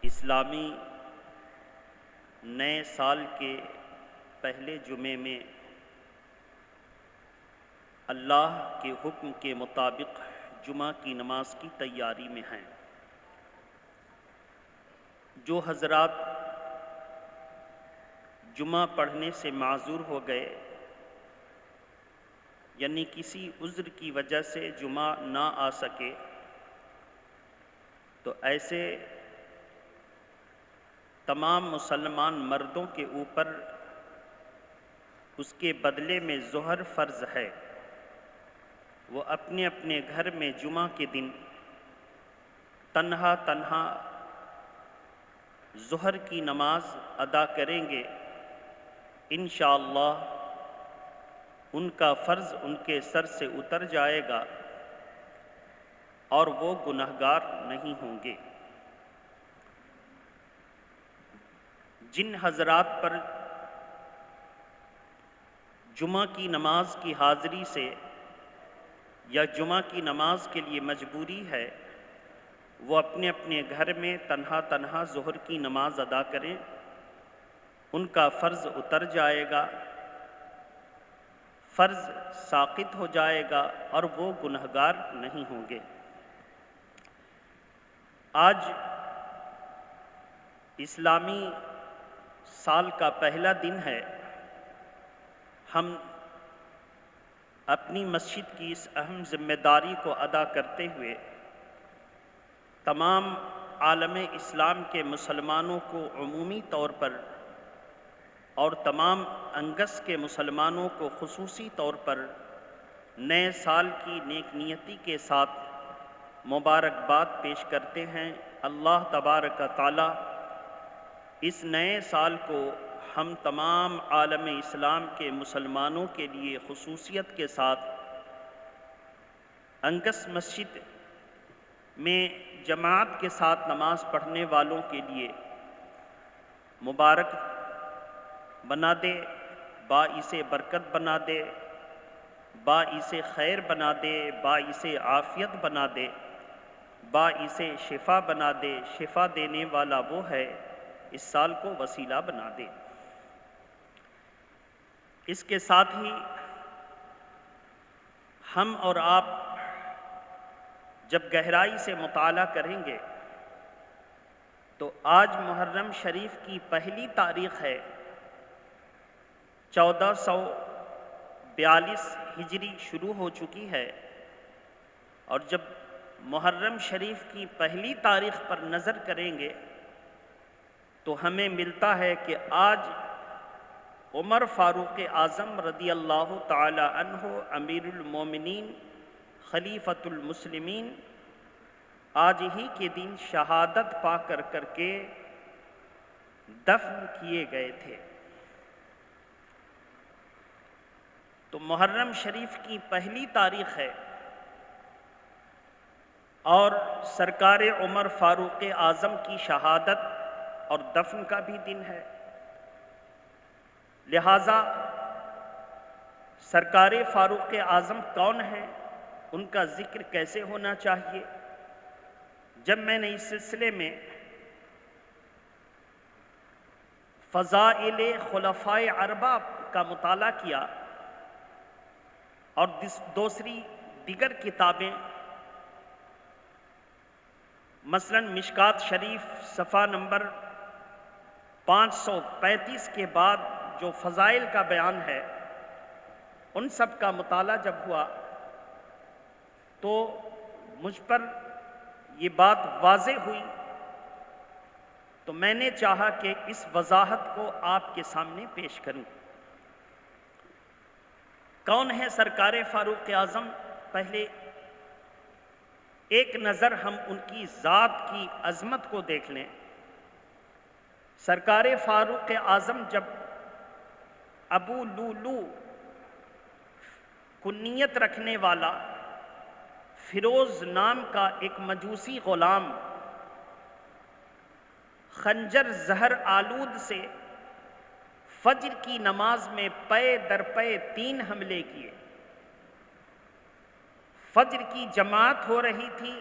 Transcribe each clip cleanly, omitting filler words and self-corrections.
اسلامی نئے سال کے پہلے جمعے میں اللہ کے حکم کے مطابق جمعہ کی نماز کی تیاری میں ہیں۔ جو حضرات جمعہ پڑھنے سے معذور ہو گئے، یعنی کسی عذر کی وجہ سے جمعہ نہ آ سکے، تو ایسے تمام مسلمان مردوں کے اوپر اس کے بدلے میں ظہر فرض ہے۔ وہ اپنے اپنے گھر میں جمعہ کے دن تنہا ظہر کی نماز ادا کریں گے۔ انشاءاللہ ان کا فرض ان کے سر سے اتر جائے گا اور وہ گنہگار نہیں ہوں گے۔ جن حضرات پر جمعہ کی نماز کی حاضری سے یا جمعہ کی نماز کے لیے مجبوری ہے، وہ اپنے اپنے گھر میں تنہا ظہر کی نماز ادا کریں، ان کا فرض اتر جائے گا، فرض ساقط ہو جائے گا اور وہ گنہگار نہیں ہوں گے۔ آج اسلامی سال کا پہلا دن ہے۔ ہم اپنی مسجد کی اس اہم ذمہ داری کو ادا کرتے ہوئے تمام عالم اسلام کے مسلمانوں کو عمومی طور پر اور تمام انگس کے مسلمانوں کو خصوصی طور پر نئے سال کی نیک نیتی کے ساتھ مبارکباد پیش کرتے ہیں۔ اللہ تبارک تعالی اس نئے سال کو ہم تمام عالم اسلام کے مسلمانوں کے لیے خصوصیت کے ساتھ انگس مسجد میں جماعت کے ساتھ نماز پڑھنے والوں کے لیے مبارک بنا دے، باعث برکت بنا دے، باعث خیر بنا دے، باعث عافیت بنا دے، باعث شفا بنا دے۔ شفا دینے والا وہ ہے، اس سال کو وسیلہ بنا دے۔ اس کے ساتھ ہی ہم اور آپ جب گہرائی سے مطالعہ کریں گے تو آج محرم شریف کی پہلی تاریخ ہے، 1442 ہجری شروع ہو چکی ہے، اور جب محرم شریف کی پہلی تاریخ پر نظر کریں گے تو ہمیں ملتا ہے کہ آج عمر فاروق اعظم رضی اللہ تعالی عنہ امیر المومنین خلیفۃ المسلمین آج ہی کے دن شہادت پا کر کے دفن کیے گئے تھے۔ تو محرم شریف کی پہلی تاریخ ہے اور سرکار عمر فاروق اعظم کی شہادت اور دفن کا بھی دن ہے، لہٰذا سرکار فاروق اعظم کون ہیں، ان کا ذکر کیسے ہونا چاہیے۔ جب میں نے اس سلسلے میں فضائل خلفائے اربعہ کا مطالعہ کیا اور دوسری دیگر کتابیں، مثلا مشکات شریف صفحہ نمبر 535 کے بعد جو فضائل کا بیان ہے، ان سب کا مطالعہ جب ہوا تو مجھ پر یہ بات واضح ہوئی، تو میں نے چاہا کہ اس وضاحت کو آپ کے سامنے پیش کروں۔ کون ہے سرکار فاروق اعظم؟ پہلے ایک نظر ہم ان کی ذات کی عظمت کو دیکھ لیں۔ سرکار فاروق اعظم جب ابو لولو کنیت رکھنے والا فیروز نام کا ایک مجوسی غلام خنجر زہر آلود سے فجر کی نماز میں پے در پے 3 حملے کیے، فجر کی جماعت ہو رہی تھی،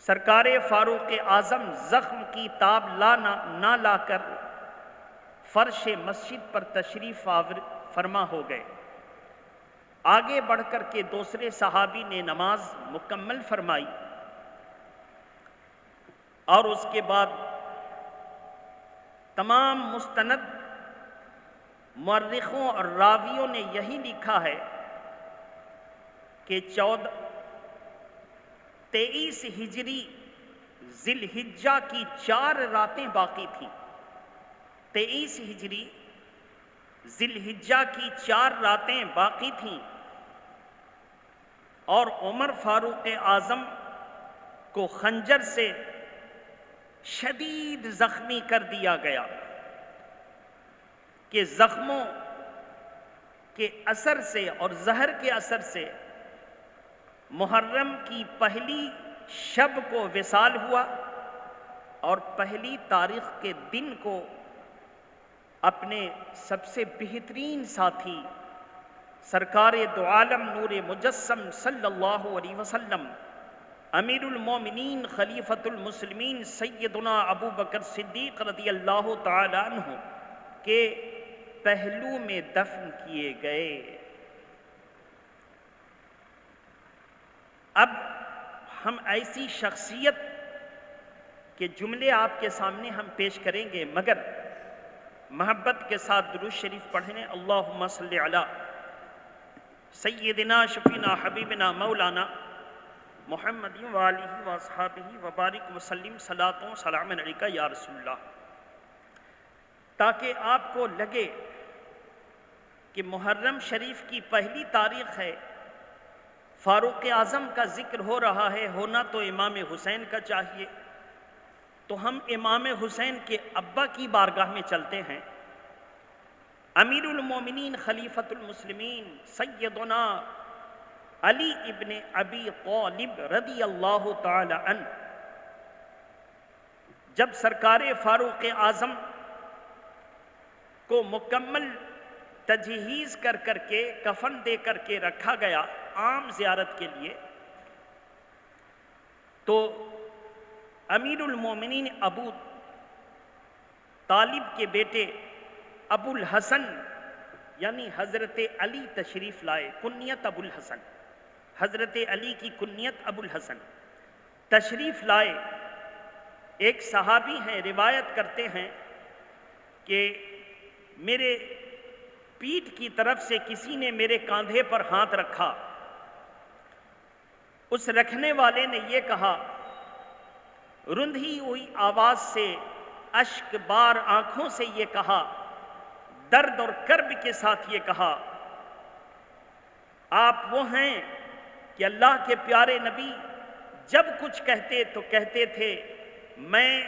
سرکار فاروق اعظم زخم کی تاب نہ لا کر فرش مسجد پر تشریف فرما ہو گئے۔ آگے بڑھ کر کے دوسرے صحابی نے نماز مکمل فرمائی اور اس کے بعد تمام مستند مورخوں اور راویوں نے یہی لکھا ہے کہ 23 ہجری ذی الحجہ کی 4 راتیں باقی تھیں۔ 23 ہجری ذی الحجہ کی 4 راتیں باقی تھیں اور عمر فاروق اعظم کو خنجر سے شدید زخمی کر دیا گیا کہ زخموں کے اثر سے اور زہر کے اثر سے محرم کی پہلی شب کو وصال ہوا اور پہلی تاریخ کے دن کو اپنے سب سے بہترین ساتھی سرکار دو عالم نور مجسم صلی اللہ علیہ وسلم امیر المومنین خلیفۃ المسلمین سیدنا ابو بکر صدیق رضی اللہ تعالی عنہ کے پہلو میں دفن کیے گئے۔ اب ہم ایسی شخصیت کے جملے آپ کے سامنے ہم پیش کریں گے، مگر محبت کے ساتھ درود شریف پڑھیں۔ اللہم صلی علی سیدنا شفینا حبیبنا مولانا محمد وآلہ واصحابہ وبارک وسلم صلاۃ و سلام علیکہ یا رسول اللہ، تاکہ آپ کو لگے کہ محرم شریف کی پہلی تاریخ ہے، فاروق اعظم کا ذکر ہو رہا ہے، ہونا تو امام حسین کا چاہیے، تو ہم امام حسین کے ابا کی بارگاہ میں چلتے ہیں۔ امیر المومنین خلیفۃ المسلمین سیدنا علی ابن ابی طالب رضی اللہ تعالی عنہ جب سرکار فاروق اعظم کو مکمل تجہیز کر کے کفن دے کر کے رکھا گیا عام زیارت کے لیے، تو امیر المومنین ابو طالب کے بیٹے ابو الحسن یعنی حضرت علی تشریف لائے، کنیت ابو الحسن، حضرت علی کی کنیت ابو الحسن تشریف لائے۔ ایک صحابی ہیں، روایت کرتے ہیں کہ میرے پیٹھ کی طرف سے کسی نے میرے کاندھے پر ہاتھ رکھا، اس رکھنے والے نے یہ کہا، رندھی ہوئی آواز سے، اشک بار آنکھوں سے یہ کہا، درد اور کرب کے ساتھ یہ کہا، آپ وہ ہیں کہ اللہ کے پیارے نبی جب کچھ کہتے تو کہتے تھے میں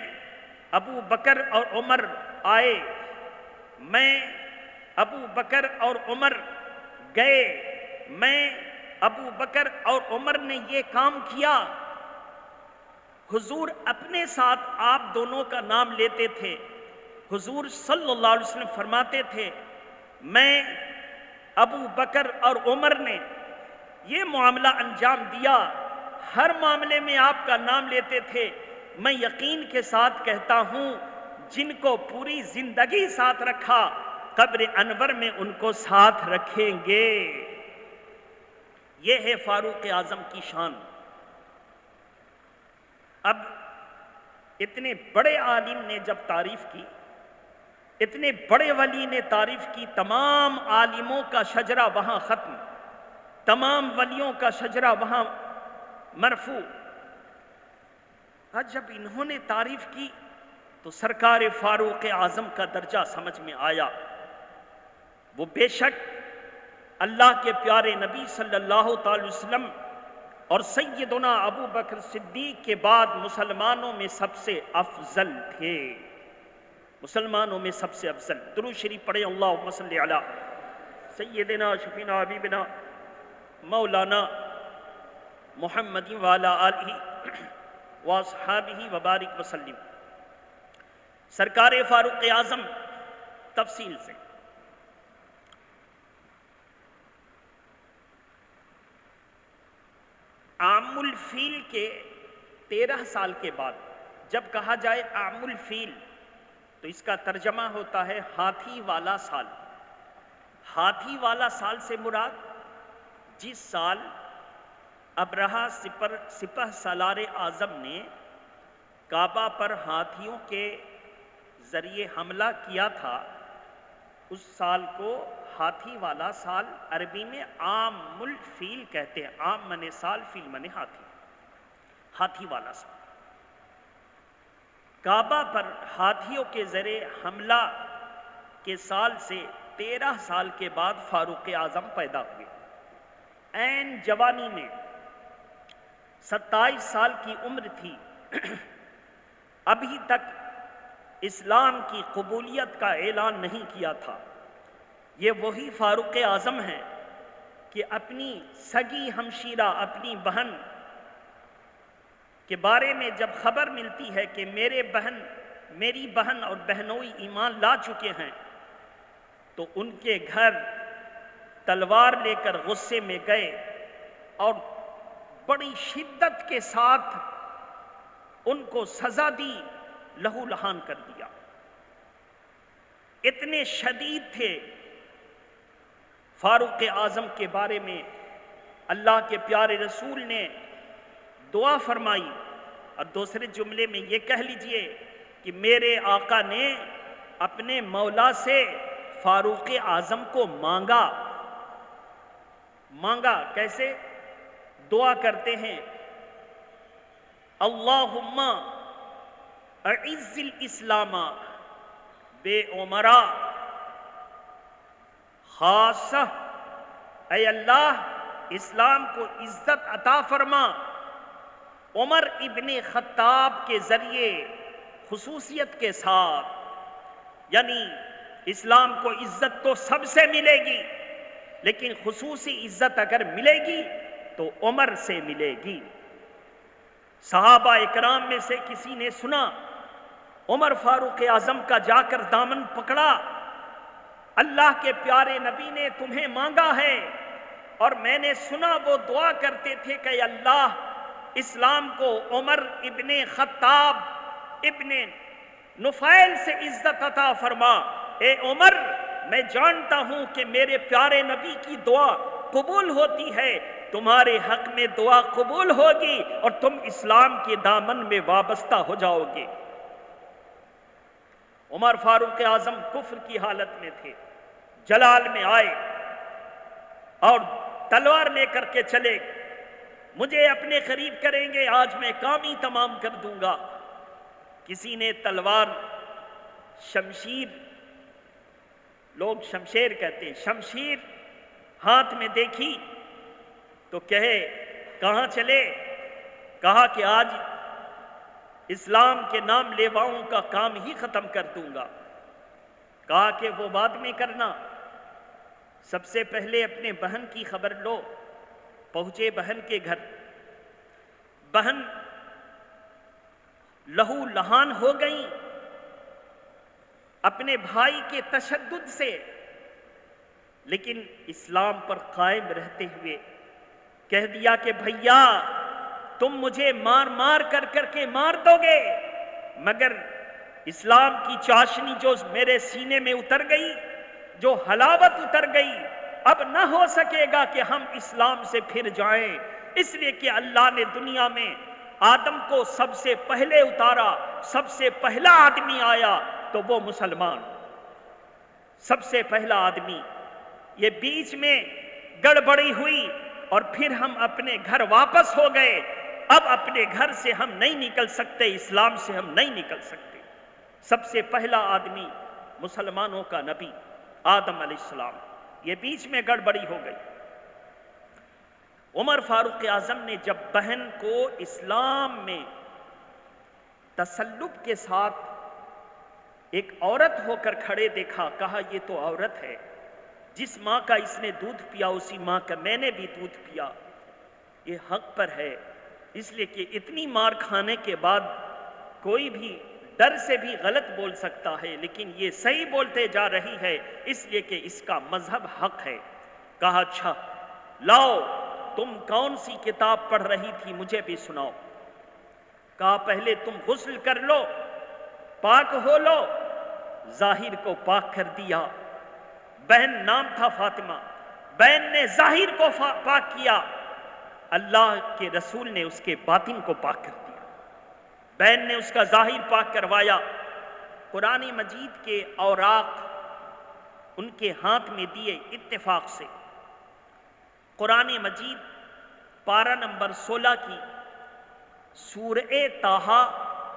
ابو بکر اور عمر آئے، میں ابو بکر اور عمر گئے، میں ابو بکر اور عمر نے یہ کام کیا۔ حضور اپنے ساتھ آپ دونوں کا نام لیتے تھے۔ حضور صلی اللہ علیہ وسلم فرماتے تھے میں ابو بکر اور عمر نے یہ معاملہ انجام دیا، ہر معاملے میں آپ کا نام لیتے تھے۔ میں یقین کے ساتھ کہتا ہوں جن کو پوری زندگی ساتھ رکھا، قبر انور میں ان کو ساتھ رکھیں گے۔ یہ ہے فاروق اعظم کی شان۔ اب اتنے بڑے عالم نے جب تعریف کی، اتنے بڑے ولی نے تعریف کی، تمام عالموں کا شجرہ وہاں ختم، تمام ولیوں کا شجرہ وہاں مرفوع۔ آج جب انہوں نے تعریف کی تو سرکار فاروق اعظم کا درجہ سمجھ میں آیا۔ وہ بے شک اللہ کے پیارے نبی صلی اللہ تعالی وسلم اور سیدنا ابو بکر صدیق کے بعد مسلمانوں میں سب سے افضل تھے، مسلمانوں میں سب سے افضل۔ درود شریف پڑھیں، اللہم صلی علی سیدنا شفینا حبیبنا مولانا محمد وعلی آلہ واصحابہ وبارک وسلم۔ سرکار فاروق اعظم تفصیل سے عام الفیل کے 13 سال کے بعد جب کہا جائے عام الفیل تو اس کا ترجمہ ہوتا ہے ہاتھی والا سال۔ ہاتھی والا سال سے مراد جس سال ابرہہ سپہ سالار اعظم نے کعبہ پر ہاتھیوں کے ذریعے حملہ کیا تھا، اس سال کو ہاتھی والا سال عربی میں عام الفیل کہتے ہیں۔ عام منے سال، فیل منے ہاتھی، ہاتھی والا سال۔ کعبہ پر ہاتھیوں کے ذریعے حملہ کے سال سے 13 سال کے بعد فاروق اعظم پیدا ہوئے۔ عین جوانی میں 27 سال کی عمر تھی، ابھی تک اسلام کی قبولیت کا اعلان نہیں کیا تھا۔ یہ وہی فاروق اعظم ہیں کہ اپنی سگی ہمشیرہ، اپنی بہن کے بارے میں جب خبر ملتی ہے کہ میری بہن اور بہنوئی ایمان لا چکے ہیں، تو ان کے گھر تلوار لے کر غصے میں گئے اور بڑی شدت کے ساتھ ان کو سزا دی، لہو لہان کر دیا۔ اتنے شدید تھے فاروق اعظم کے بارے میں اللہ کے پیارے رسول نے دعا فرمائی، اور دوسرے جملے میں یہ کہہ لیجئے کہ میرے آقا نے اپنے مولا سے فاروق اعظم کو مانگا کیسے؟ دعا کرتے ہیں اللہم اعز الاسلام بے عمرہ خاصہ، اے اللہ اسلام کو عزت عطا فرما عمر ابن خطاب کے ذریعے خصوصیت کے ساتھ۔ یعنی اسلام کو عزت تو سب سے ملے گی، لیکن خصوصی عزت اگر ملے گی تو عمر سے ملے گی۔ صحابہ اکرام میں سے کسی نے سنا عمر فاروق اعظم کا، جا کر دامن پکڑا، اللہ کے پیارے نبی نے تمہیں مانگا ہے، اور میں نے سنا وہ دعا کرتے تھے کہ اللہ اسلام کو عمر ابن خطاب ابن نفیل سے عزت عطا فرما۔ اے عمر، میں جانتا ہوں کہ میرے پیارے نبی کی دعا قبول ہوتی ہے، تمہارے حق میں دعا قبول ہوگی اور تم اسلام کے دامن میں وابستہ ہو جاؤ گے۔ عمر فاروق اعظم کفر کی حالت میں تھے، جلال میں آئے اور تلوار لے کر کے چلے، مجھے اپنے قریب کریں گے، آج میں کام ہی تمام کر دوں گا۔ کسی نے تلوار، شمشیر، لوگ شمشیر کہتے ہیں، شمشیر ہاتھ میں دیکھی تو کہے کہاں چلے؟ کہا کہ آج اسلام کے نام لیواؤں کا کام ہی ختم کر دوں گا۔ کہا کہ وہ بعد میں کرنا، سب سے پہلے اپنے بہن کی خبر لو۔ پہنچے بہن کے گھر، بہن لہو لہان ہو گئیں اپنے بھائی کے تشدد سے، لیکن اسلام پر قائم رہتے ہوئے کہہ دیا کہ بھیا تم مجھے مار کر کے مار دو گے، مگر اسلام کی چاشنی جو میرے سینے میں اتر گئی، جو حلاوت اتر گئی، اب نہ ہو سکے گا کہ ہم اسلام سے پھر جائیں، اس لیے کہ اللہ نے دنیا میں آدم کو سب سے پہلے اتارا، سب سے پہلا آدمی آیا تو وہ مسلمان، سب سے پہلا آدمی۔ یہ بیچ میں گڑبڑی ہوئی اور پھر ہم اپنے گھر واپس ہو گئے، اب اپنے گھر سے ہم نہیں نکل سکتے، اسلام سے ہم نہیں نکل سکتے۔ سب سے پہلا آدمی مسلمانوں کا نبی آدم علیہ السلام، یہ بیچ میں گڑبڑی ہو گئی۔ عمر فاروق اعظم نے جب بہن کو اسلام میں تسلط کے ساتھ ایک عورت ہو کر کھڑے دیکھا، کہا یہ تو عورت ہے، جس ماں کا اس نے دودھ پیا اسی ماں کا میں نے بھی دودھ پیا، یہ حق پر ہے، اس لیے کہ اتنی مار کھانے کے بعد کوئی بھی ڈر سے بھی غلط بول سکتا ہے، لیکن یہ صحیح بولتے جا رہی ہے اس لیے کہ اس کا مذہب حق ہے۔ کہا اچھا لاؤ، تم کون سی کتاب پڑھ رہی تھی مجھے بھی سناؤ۔ کہا پہلے تم غسل کر لو، پاک ہو لو، ظاہر کو پاک کر دیا۔ بہن نام تھا فاطمہ، بہن نے ظاہر کو پاک کیا، اللہ کے رسول نے اس کے باطن کو پاک کر دیا۔ بہن نے اس کا ظاہر پاک کروایا۔ قرآن مجید کے اوراق ان کے ہاتھ میں دیے اتفاق سے۔ قرآن مجید پارہ نمبر 16 کی سورہ طٰہٰ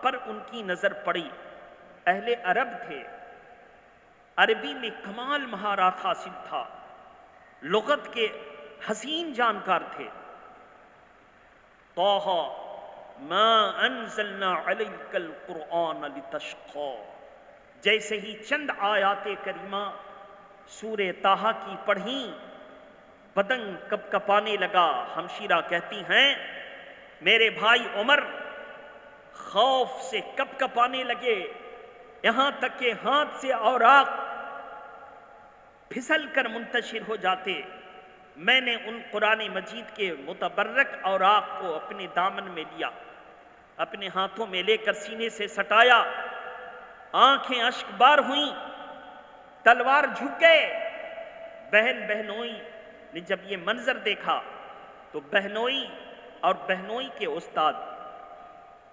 پر ان کی نظر پڑی۔ اہل عرب تھے، عربی میں کمال مہارت حاصل تھا، لغت کے حسین جانکار تھے۔ طٰہٰ ما انزلنا علیک القرآن لتشقی، جیسے ہی چند آیات کریمہ سورہ طٰہٰ کی پڑھیں بدن کپ کپانے لگا۔ ہمشیرہ کہتی ہیں میرے بھائی عمر خوف سے کپ کپانے لگے، یہاں تک کہ ہاتھ سے اوراق پھسل کر منتشر ہو جاتے۔ میں نے ان قرآن مجید کے متبرک اوراق کو اپنے دامن میں لیا، اپنے ہاتھوں میں لے کر سینے سے سٹایا، آنکھیں اشک بار ہوئیں، تلوار جھک گئے۔ بہن بہنوئی نے جب یہ منظر دیکھا تو بہنوئی اور بہنوئی کے استاد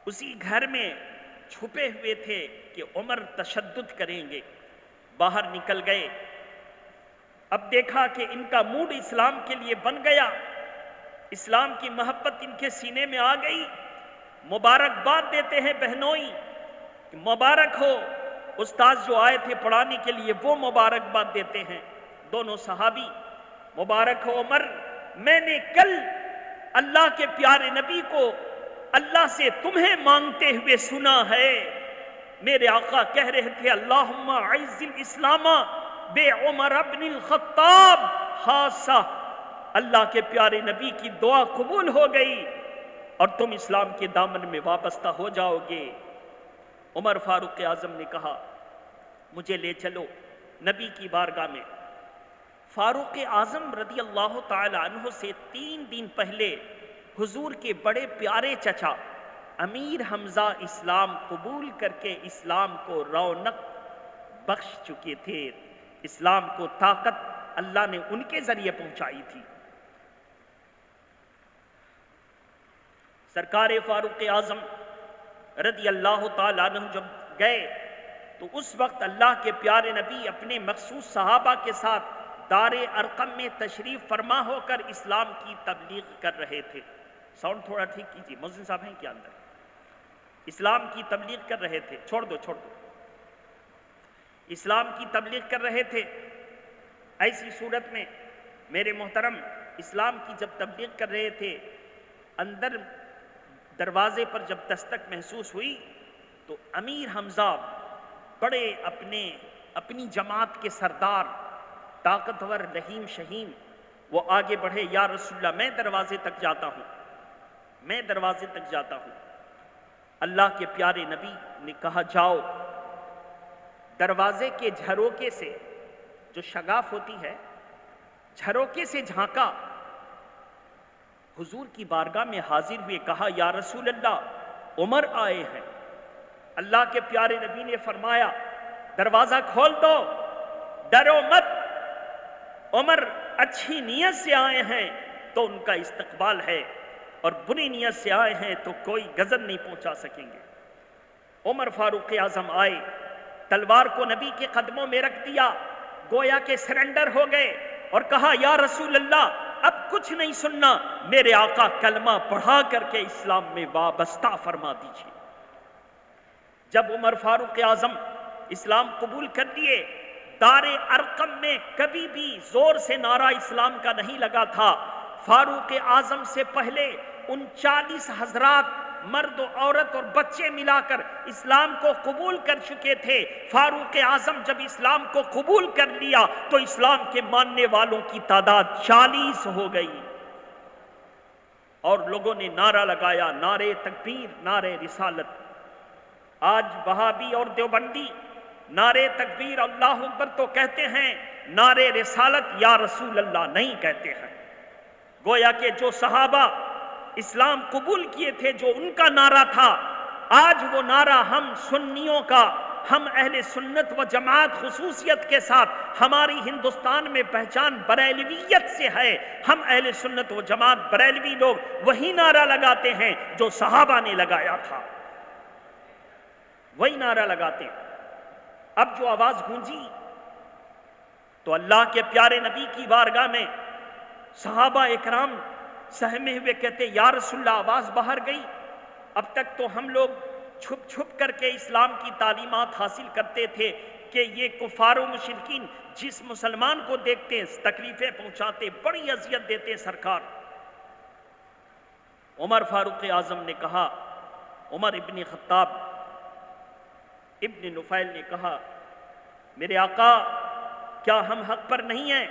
اسی گھر میں چھپے ہوئے تھے کہ عمر تشدد کریں گے، باہر نکل گئے۔ اب دیکھا کہ ان کا موڈ اسلام کے لیے بن گیا، اسلام کی محبت ان کے سینے میں آ گئی۔ مبارکباد دیتے ہیں بہنوئی کہ مبارک ہو، استاد جو آئے تھے پڑھانے کے لیے وہ مبارکباد دیتے ہیں دونوں صحابی۔ مبارک ہو عمر، میں نے کل اللہ کے پیارے نبی کو اللہ سے تمہیں مانگتے ہوئے سنا ہے۔ میرے آقا کہہ رہے تھے اللہم اعز الاسلام بے عمر ابن الخطاب خاصہ۔ اللہ کے پیارے نبی کی دعا قبول ہو گئی اور تم اسلام کے دامن میں وابستہ ہو جاؤ گے۔ عمر فاروق اعظم نے کہا مجھے لے چلو نبی کی بارگاہ میں۔ فاروق اعظم رضی اللہ تعالی عنہ سے 3 دن پہلے حضور کے بڑے پیارے چچا امیر حمزہ اسلام قبول کر کے اسلام کو رونق بخش چکے تھے، اسلام کو طاقت اللہ نے ان کے ذریعے پہنچائی تھی۔ سرکار فاروق اعظم رضی اللہ تعالیٰ عنہ جب گئے تو اس وقت اللہ کے پیارے نبی اپنے مخصوص صحابہ کے ساتھ دار ارقم میں تشریف فرما ہو کر اسلام کی تبلیغ کر رہے تھے۔ ساؤنڈ تھوڑا ٹھیک کیجیے، مؤذن صاحب ہیں کیا اندر؟ اسلام کی تبلیغ کر رہے تھے، چھوڑ دو اسلام کی تبلیغ کر رہے تھے۔ ایسی صورت میں میرے محترم اسلام کی جب تبلیغ کر رہے تھے، اندر دروازے پر جب دستک محسوس ہوئی تو امیر حمزہ بڑے اپنی جماعت کے سردار طاقتور رحیم شہین وہ آگے بڑھے، یا رسول اللہ میں دروازے تک جاتا ہوں۔ اللہ کے پیارے نبی نے کہا جاؤ۔ دروازے کے جھروکے سے جو شگاف ہوتی ہے، جھروکے سے جھانکا، حضور کی بارگاہ میں حاضر ہوئے، کہا یا رسول اللہ عمر آئے ہیں۔ اللہ کے پیارے نبی نے فرمایا دروازہ کھول دو، ڈرو مت، عمر اچھی نیت سے آئے ہیں تو ان کا استقبال ہے، اور بری نیت سے آئے ہیں تو کوئی غضب نہیں پہنچا سکیں گے۔ عمر فاروق اعظم آئے، تلوار کو نبی کے قدموں میں رکھ دیا، گویا کہ سرنڈر ہو گئے، اور کہا یا رسول اللہ اب کچھ نہیں سننا، میرے آقا کلمہ پڑھا کر کے اسلام میں وابستہ فرما دیجیے۔ جب عمر فاروق اعظم اسلام قبول کر لیے، دار ارقم میں کبھی بھی زور سے نعرہ اسلام کا نہیں لگا تھا۔ فاروق اعظم سے پہلے 39 حضرات مرد و عورت اور بچے ملا کر اسلام کو قبول کر چکے تھے۔ فاروق اعظم جب اسلام کو قبول کر لیا تو اسلام کے ماننے والوں کی تعداد 40 ہو گئی، اور لوگوں نے نعرہ لگایا نعرے تکبیر، نعرے رسالت۔ آج وہابی اور دیوبندی نعرے تکبیر اللہ اکبر تو کہتے ہیں، نعرے رسالت یا رسول اللہ نہیں کہتے ہیں۔ گویا کہ جو صحابہ اسلام قبول کیے تھے، جو ان کا نعرہ تھا آج وہ نعرہ ہم سنیوں کا، ہم اہل سنت و جماعت خصوصیت کے ساتھ ہماری ہندوستان میں پہچان بریلویت سے ہے، ہم اہل سنت و جماعت بریلوی لوگ وہی نعرہ لگاتے ہیں جو صحابہ نے لگایا تھا، وہی نعرہ لگاتے ہیں۔ اب جو آواز گونجی تو اللہ کے پیارے نبی کی بارگاہ میں صحابہ اکرام سہمے ہوئے کہتے یا رسول اللہ آواز باہر گئی، اب تک تو ہم لوگ چھپ چھپ کر کے اسلام کی تعلیمات حاصل کرتے تھے کہ یہ کفار و مشرکین جس مسلمان کو دیکھتے ہیں تکلیفیں پہنچاتے، بڑی اذیت دیتے سرکار۔ عمر فاروق اعظم نے کہا، عمر ابن خطاب ابن نفیل نے کہا میرے آقا کیا ہم حق پر نہیں ہیں؟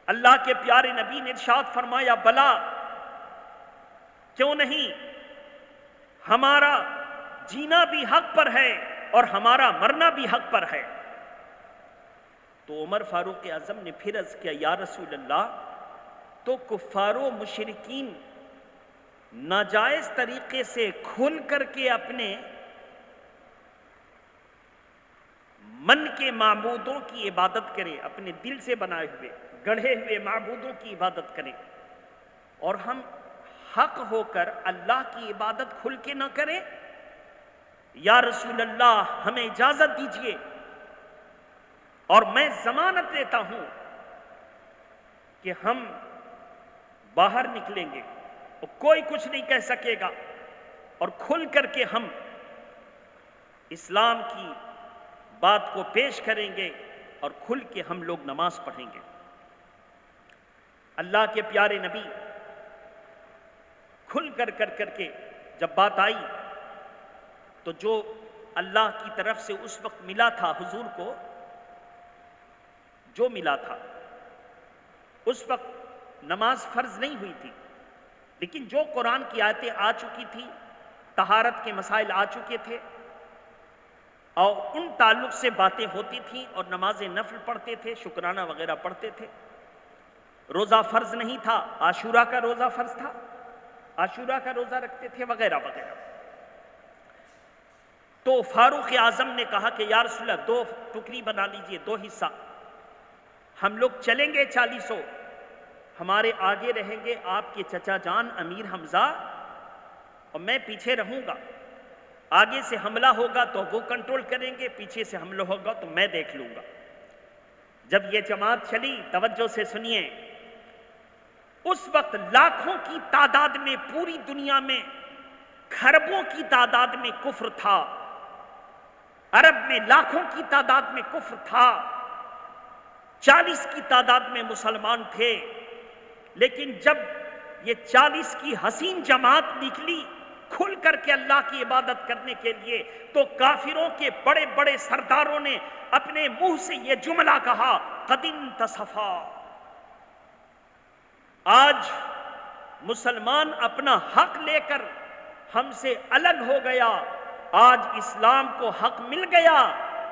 اللہ کے پیارے نبی نے ارشاد فرمایا بلا، کیوں نہیں، ہمارا جینا بھی حق پر ہے اور ہمارا مرنا بھی حق پر ہے۔ تو عمر فاروق اعظم نے پھر عرض کیا یا رسول اللہ تو کفار و مشرکین ناجائز طریقے سے کھل کر کے اپنے من کے معبودوں کی عبادت کریں، اپنے دل سے بنائے ہوئے گڑھے ہوئے معبودوں کی عبادت کریں، اور ہم حق ہو کر اللہ کی عبادت کھل کے نہ کریں؟ یا رسول اللہ ہمیں اجازت دیجئے اور میں ضمانت دیتا ہوں کہ ہم باہر نکلیں گے اور کوئی کچھ نہیں کہہ سکے گا، اور کھل کر کے ہم اسلام کی بات کو پیش کریں گے اور کھل کے ہم لوگ نماز پڑھیں گے۔ اللہ کے پیارے نبی کھل کر کے جب بات آئی تو جو اللہ کی طرف سے اس وقت ملا تھا حضور کو، جو ملا تھا اس وقت نماز فرض نہیں ہوئی تھی، لیکن جو قرآن کی آیتیں آ چکی تھی، طہارت کے مسائل آ چکے تھے اور ان تعلق سے باتیں ہوتی تھیں، اور نماز نفل پڑھتے تھے، شکرانہ وغیرہ پڑھتے تھے۔ روزہ فرض نہیں تھا، عاشورہ کا روزہ فرض تھا، عاشورہ کا روزہ رکھتے تھے وغیرہ وغیرہ۔ تو فاروق اعظم نے کہا کہ یا رسول اللہ 2 ٹکڑی بنا لیجئے، 2 حصہ، ہم لوگ چلیں گے 400، ہمارے آگے رہیں گے آپ کے چچا جان امیر حمزہ اور میں پیچھے رہوں گا، آگے سے حملہ ہوگا تو وہ کنٹرول کریں گے، پیچھے سے حملہ ہوگا تو میں دیکھ لوں گا۔ جب یہ جماعت چلی توجہ سے سنیے، اس وقت لاکھوں کی تعداد میں پوری دنیا میں کھربوں کی تعداد میں کفر تھا، عرب میں لاکھوں کی تعداد میں کفر تھا، 40 کی تعداد میں مسلمان تھے، لیکن جب یہ 40 کی حسین جماعت نکلی کھل کر کے اللہ کی عبادت کرنے کے لیے، تو کافروں کے بڑے بڑے سرداروں نے اپنے منہ سے یہ جملہ کہا قد انتصفا۔ آج مسلمان اپنا حق لے کر ہم سے الگ ہو گیا، آج اسلام کو حق مل گیا،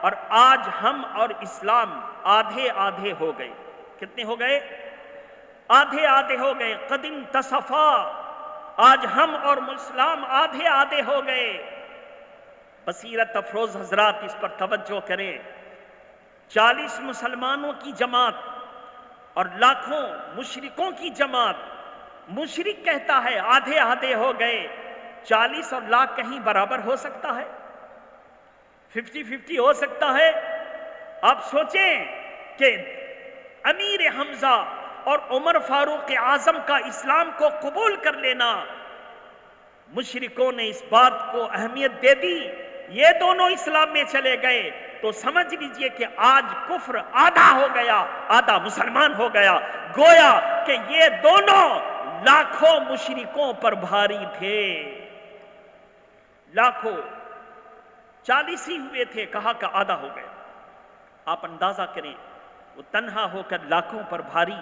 اور آج ہم اور اسلام آدھے آدھے ہو گئے۔ کتنے ہو گئے؟ آدھے آدھے ہو گئے۔ قد انتصفا، آج ہم اور اسلام آدھے آدھے ہو گئے۔ بصیرت افروز حضرات اس پر توجہ کریں، 40 مسلمانوں کی جماعت اور لاکھوں مشرکوں کی جماعت، مشرک کہتا ہے آدھے آدھے ہو گئے، 40 اور لاکھ کہیں برابر ہو سکتا ہے؟ 50-50 ہو سکتا ہے؟ آپ سوچیں کہ امیر حمزہ اور عمر فاروق اعظم کا اسلام کو قبول کر لینا، مشرکوں نے اس بات کو اہمیت دے دی، یہ دونوں اسلام میں چلے گئے، تو سمجھ لیجئے کہ آج کفر آدھا ہو گیا، آدھا مسلمان ہو گیا۔ گویا کہ یہ دونوں لاکھوں مشرکوں پر بھاری تھے، لاکھوں، 40 ہی ہوئے تھے، کہا کہ آدھا ہو گیا۔ آپ اندازہ کریں، وہ تنہا ہو کر لاکھوں پر بھاری،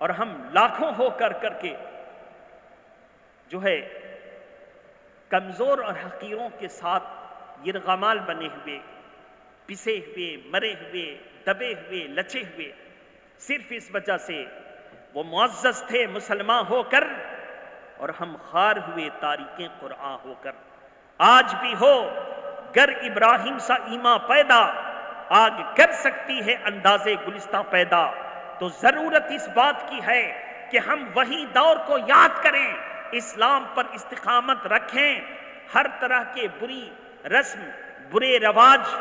اور ہم لاکھوں ہو کر کے جو ہے کمزور اور حقیروں کے ساتھ یرغمال بنے ہوئے، پسے ہوئے، مرے ہوئے، دبے ہوئے، لچے ہوئے، صرف اس وجہ سے وہ معزز تھے مسلمان ہو کر، اور ہم خار ہوئے تارکیں قرآن ہو کر۔ آج بھی ہو گر ابراہیم سا ایماں پیدا، آگ کر سکتی ہے اندازے گلستہ پیدا۔ تو ضرورت اس بات کی ہے کہ ہم وہی دور کو یاد کریں، اسلام پر استقامت رکھیں، ہر طرح کے بری رسم، برے رواج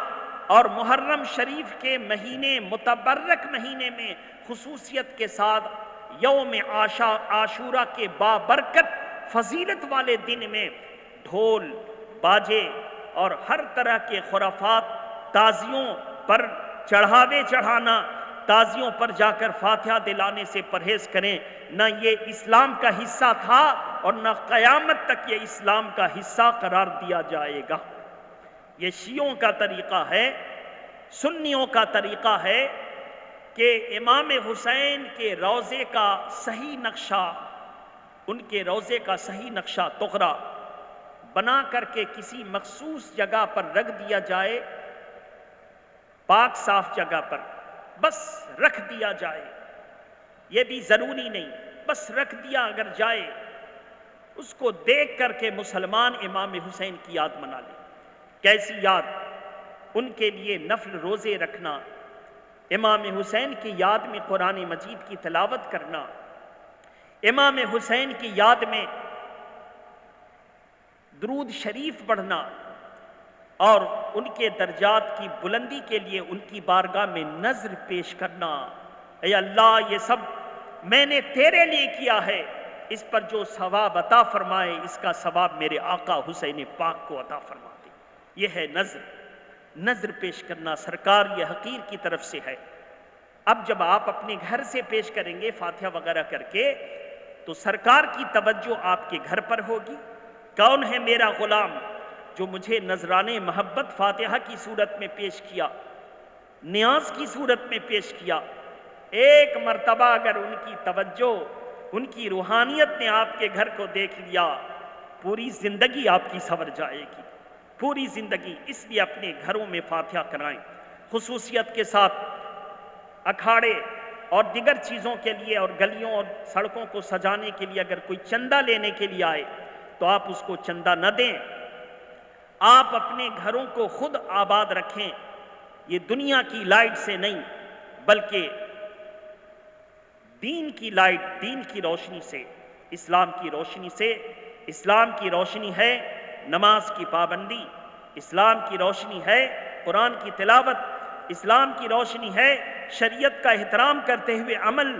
اور محرم شریف کے مہینے، متبرک مہینے میں خصوصیت کے ساتھ یوم عاشورہ کے بابرکت فضیلت والے دن میں ڈھول باجے اور ہر طرح کے خرافات، تازیوں پر چڑھاوے چڑھانا، تازیوں پر جا کر فاتحہ دلانے سے پرہیز کریں۔ نہ یہ اسلام کا حصہ تھا اور نہ قیامت تک یہ اسلام کا حصہ قرار دیا جائے گا۔ یہ شیعوں کا طریقہ ہے، سنیوں کا طریقہ ہے کہ امام حسین کے روضے کا صحیح نقشہ، ان کے روضے کا صحیح نقشہ تغرا بنا کر کے کسی مخصوص جگہ پر رکھ دیا جائے، پاک صاف جگہ پر بس رکھ دیا جائے۔ یہ بھی ضروری نہیں، بس رکھ دیا اگر جائے، اس کو دیکھ کر کے مسلمان امام حسین کی یاد منا لیں۔ کیسی یاد؟ ان کے لیے نفل روزے رکھنا، امام حسین کی یاد میں قرآن مجید کی تلاوت کرنا، امام حسین کی یاد میں درود شریف پڑھنا اور ان کے درجات کی بلندی کے لیے ان کی بارگاہ میں نذر پیش کرنا۔ اے اللہ، یہ سب میں نے تیرے لیے کیا ہے، اس پر جو ثواب عطا فرمائے اس کا ثواب میرے آقا حسین پاک کو عطا فرما دے۔ یہ ہے نذر پیش کرنا، سرکار یہ حقیر کی طرف سے ہے۔ اب جب آپ اپنے گھر سے پیش کریں گے فاتحہ وغیرہ کر کے، تو سرکار کی توجہ آپ کے گھر پر ہوگی۔ کون ہے میرا غلام جو مجھے نذران محبت فاتحہ کی صورت میں پیش کیا، نیاز کی صورت میں پیش کیا؟ ایک مرتبہ اگر ان کی توجہ، ان کی روحانیت نے آپ کے گھر کو دیکھ لیا، پوری زندگی آپ کی سنور جائے گی، پوری زندگی۔ اس لیے اپنے گھروں میں فاتحہ کرائیں، خصوصیت کے ساتھ اکھاڑے اور دیگر چیزوں کے لیے اور گلیوں اور سڑکوں کو سجانے کے لیے اگر کوئی چندہ لینے کے لیے آئے تو آپ اس کو چندہ نہ دیں۔ آپ اپنے گھروں کو خود آباد رکھیں، یہ دنیا کی لائٹ سے نہیں بلکہ دین کی لائٹ، دین کی روشنی سے، اسلام کی روشنی سے۔ اسلام کی روشنی ہے نماز کی پابندی، اسلام کی روشنی ہے قرآن کی تلاوت، اسلام کی روشنی ہے شریعت کا احترام کرتے ہوئے عمل،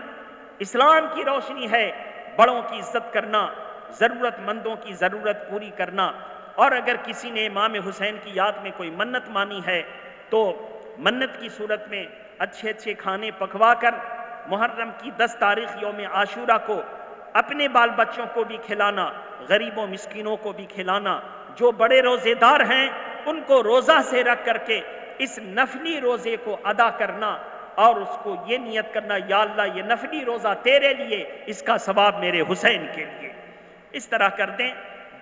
اسلام کی روشنی ہے بڑوں کی عزت کرنا، ضرورت مندوں کی ضرورت پوری کرنا۔ اور اگر کسی نے امام حسین کی یاد میں کوئی منت مانی ہے تو منت کی صورت میں اچھے اچھے کھانے پکوا کر محرم کی 10 تاریخ یوم عاشورہ کو اپنے بال بچوں کو بھی کھلانا، غریبوں مسکینوں کو بھی کھلانا، جو بڑے روزے دار ہیں ان کو روزہ سے رکھ کر کے اس نفلی روزے کو ادا کرنا اور اس کو یہ نیت کرنا، یا اللہ یہ نفلی روزہ تیرے لیے، اس کا ثواب میرے حسین کے لیے۔ اس طرح کر دیں،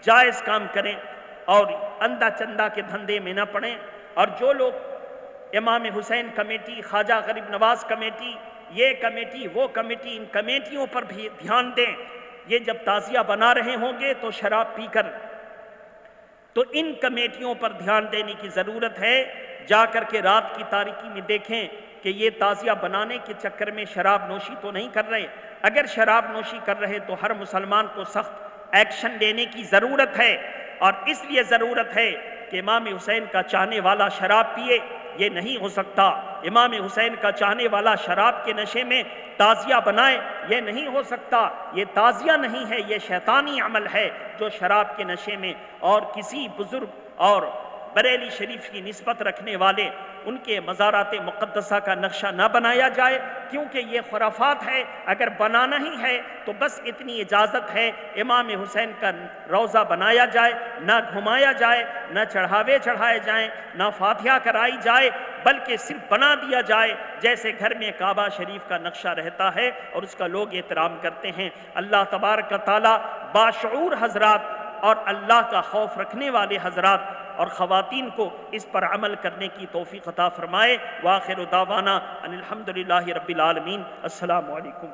جائز کام کریں اور اندھا چندہ کے دھندے میں نہ پڑیں۔ اور جو لوگ امام حسین کمیٹی، خواجہ غریب نواز کمیٹی، یہ کمیٹی وہ کمیٹی، ان کمیٹیوں پر بھی دھیان دیں۔ یہ جب تعزیہ بنا رہے ہوں گے تو شراب پی کر، تو ان کمیٹیوں پر دھیان دینے کی ضرورت ہے۔ جا کر کے رات کی تاریکی میں دیکھیں کہ یہ تعزیہ بنانے کے چکر میں شراب نوشی تو نہیں کر رہے۔ اگر شراب نوشی کر رہے تو ہر مسلمان کو سخت ایکشن لینے کی ضرورت ہے، اور اس لیے ضرورت ہے کہ امام حسین کا چاہنے والا شراب پیے، یہ نہیں ہو سکتا۔ امام حسین کا چاہنے والا شراب کے نشے میں تعزیہ بنائے، یہ نہیں ہو سکتا۔ یہ تعزیہ نہیں ہے، یہ شیطانی عمل ہے جو شراب کے نشے میں اور کسی بزرگ اور بریلی شریف کی نسبت رکھنے والے ان کے مزارات مقدسہ کا نقشہ نہ بنایا جائے، کیونکہ یہ خرافات ہے۔ اگر بنانا ہی ہے تو بس اتنی اجازت ہے، امام حسین کا روضہ بنایا جائے، نہ گھمایا جائے، نہ چڑھاوے چڑھائے جائیں، نہ فاتحہ کرائی جائے، بلکہ صرف بنا دیا جائے جیسے گھر میں کعبہ شریف کا نقشہ رہتا ہے اور اس کا لوگ احترام کرتے ہیں۔ اللہ تبارک و تعالی باشعور حضرات اور اللہ کا خوف رکھنے والے حضرات اور خواتین کو اس پر عمل کرنے کی توفیق عطا فرمائے۔ وآخر دعوانا ان الحمدللہ رب العالمین۔ السلام علیکم۔